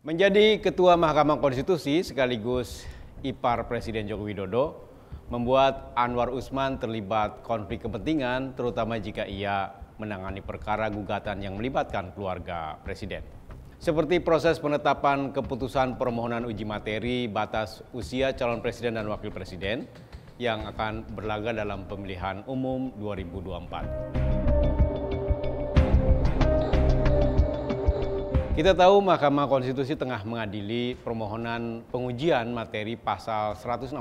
Menjadi Ketua Mahkamah Konstitusi sekaligus ipar Presiden Joko Widodo membuat Anwar Usman terlibat konflik kepentingan, terutama jika ia menangani perkara gugatan yang melibatkan keluarga Presiden. Seperti proses penetapan keputusan permohonan uji materi batas usia calon Presiden dan Wakil Presiden yang akan berlaga dalam pemilihan umum 2024. Kita tahu Mahkamah Konstitusi tengah mengadili permohonan pengujian materi pasal 169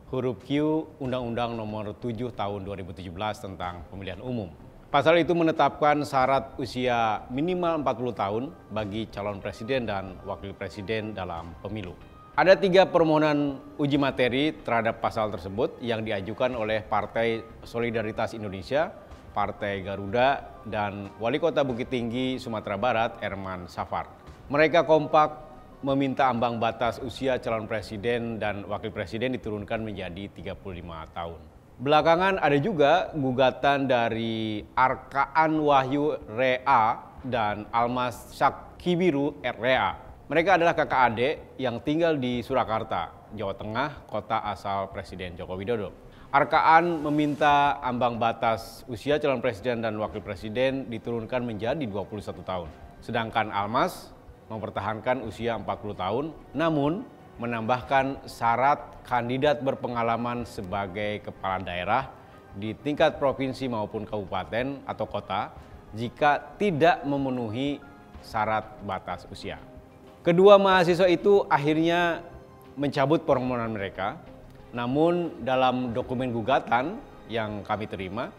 huruf Q Undang-Undang Nomor 7 Tahun 2017 tentang Pemilihan Umum. Pasal itu menetapkan syarat usia minimal 40 tahun bagi calon presiden dan wakil presiden dalam pemilu. Ada 3 permohonan uji materi terhadap pasal tersebut yang diajukan oleh Partai Solidaritas Indonesia, Partai Garuda, dan Wali Kota Bukit Tinggi, Sumatera Barat, Herman Safar. Mereka kompak meminta ambang batas usia calon presiden dan wakil presiden diturunkan menjadi 35 tahun. Belakangan ada juga gugatan dari Arkaan Wahyu Rea dan Almas Syakhibiru Rea. Mereka adalah kakak adik yang tinggal di Surakarta, Jawa Tengah, kota asal Presiden Joko Widodo. Arkaan meminta ambang batas usia calon presiden dan wakil presiden diturunkan menjadi 21 tahun. Sedangkan Almas mempertahankan usia 40 tahun, namun menambahkan syarat kandidat berpengalaman sebagai kepala daerah di tingkat provinsi maupun kabupaten atau kota jika tidak memenuhi syarat batas usia. Kedua mahasiswa itu akhirnya mencabut permohonan mereka. Namun dalam dokumen gugatan yang kami terima,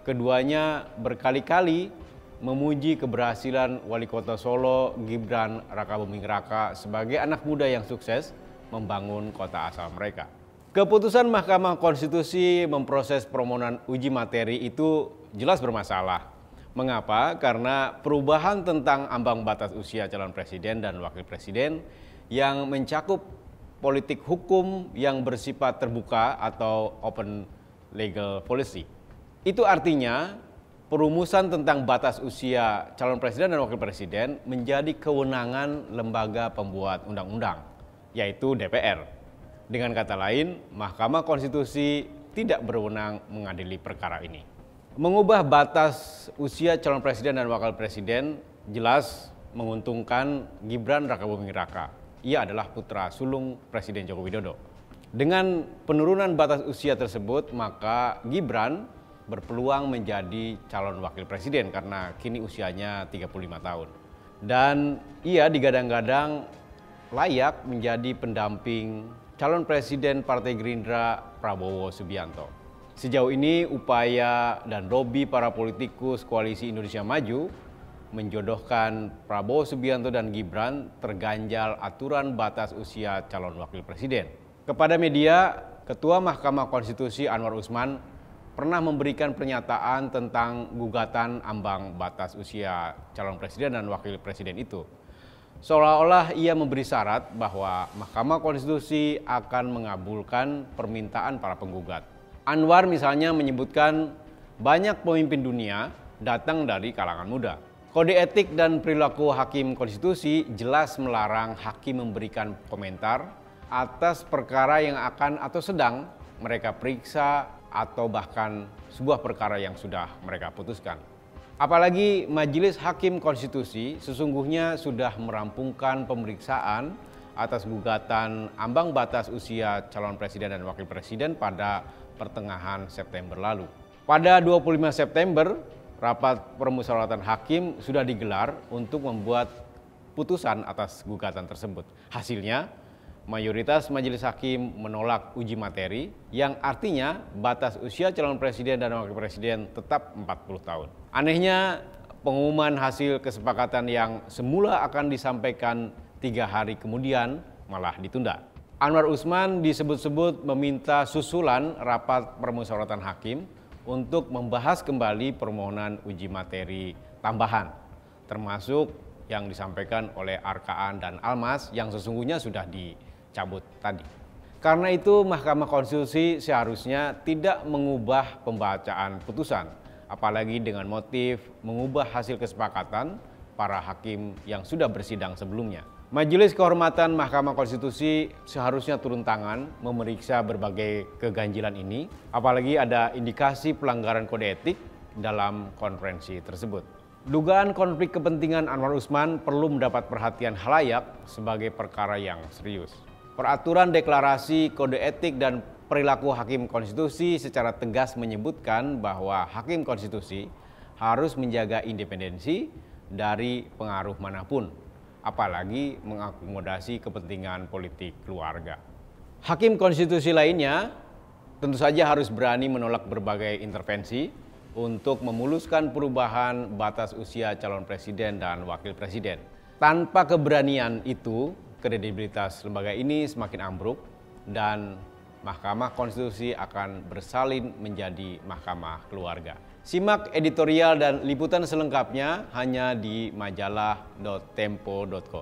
keduanya berkali-kali memuji keberhasilan Wali Kota Solo Gibran Rakabuming Raka sebagai anak muda yang sukses membangun kota asal mereka. Keputusan Mahkamah Konstitusi memproses permohonan uji materi itu jelas bermasalah. Mengapa? Karena perubahan tentang ambang batas usia calon presiden dan wakil presiden yang mencakup politik hukum yang bersifat terbuka atau open legal policy. Itu artinya perumusan tentang batas usia calon presiden dan wakil presiden menjadi kewenangan lembaga pembuat undang-undang, yaitu DPR. Dengan kata lain, Mahkamah Konstitusi tidak berwenang mengadili perkara ini. Mengubah batas usia calon presiden dan wakil presiden jelas menguntungkan Gibran Rakabuming Raka. Ia adalah putra sulung Presiden Joko Widodo. Dengan penurunan batas usia tersebut, maka Gibran berpeluang menjadi calon wakil presiden karena kini usianya 35 tahun. Dan ia digadang-gadang layak menjadi pendamping calon presiden Partai Gerindra Prabowo Subianto. Sejauh ini upaya dan lobi para politikus Koalisi Indonesia Maju menjodohkan Prabowo Subianto dan Gibran terganjal aturan batas usia calon wakil presiden. Kepada media, Ketua Mahkamah Konstitusi Anwar Usman pernah memberikan pernyataan tentang gugatan ambang batas usia calon presiden dan wakil presiden itu. Seolah-olah ia memberi syarat bahwa Mahkamah Konstitusi akan mengabulkan permintaan para penggugat. Anwar misalnya menyebutkan banyak pemimpin dunia datang dari kalangan muda. Kode etik dan perilaku hakim konstitusi jelas melarang hakim memberikan komentar atas perkara yang akan atau sedang mereka periksa atau bahkan sebuah perkara yang sudah mereka putuskan. Apalagi Majelis Hakim Konstitusi sesungguhnya sudah merampungkan pemeriksaan atas gugatan ambang batas usia calon presiden dan wakil presiden pada pertengahan September lalu. Pada 25 September, rapat permusyawaratan hakim sudah digelar untuk membuat putusan atas gugatan tersebut. Hasilnya, mayoritas majelis hakim menolak uji materi yang artinya batas usia calon presiden dan wakil presiden tetap 40 tahun. Anehnya, pengumuman hasil kesepakatan yang semula akan disampaikan 3 hari kemudian malah ditunda. Anwar Usman disebut-sebut meminta susulan rapat permusyawaratan hakim untuk membahas kembali permohonan uji materi tambahan, termasuk yang disampaikan oleh Arkaan dan Almas yang sesungguhnya sudah dicabut tadi. Karena itu Mahkamah Konstitusi seharusnya tidak mengubah pembacaan putusan, apalagi dengan motif mengubah hasil kesepakatan para hakim yang sudah bersidang sebelumnya. Majelis Kehormatan Mahkamah Konstitusi seharusnya turun tangan memeriksa berbagai keganjilan ini, apalagi ada indikasi pelanggaran kode etik dalam konferensi tersebut. Dugaan konflik kepentingan Anwar Usman perlu mendapat perhatian khalayak sebagai perkara yang serius. Peraturan deklarasi kode etik dan perilaku hakim konstitusi secara tegas menyebutkan bahwa hakim konstitusi harus menjaga independensi dari pengaruh manapun, apalagi mengakomodasi kepentingan politik keluarga. Hakim konstitusi lainnya tentu saja harus berani menolak berbagai intervensi untuk memuluskan perubahan batas usia calon presiden dan wakil presiden. Tanpa keberanian itu, kredibilitas lembaga ini semakin ambruk dan Mahkamah Konstitusi akan bersalin menjadi mahkamah keluarga. Simak editorial dan liputan selengkapnya hanya di majalah.tempo.co.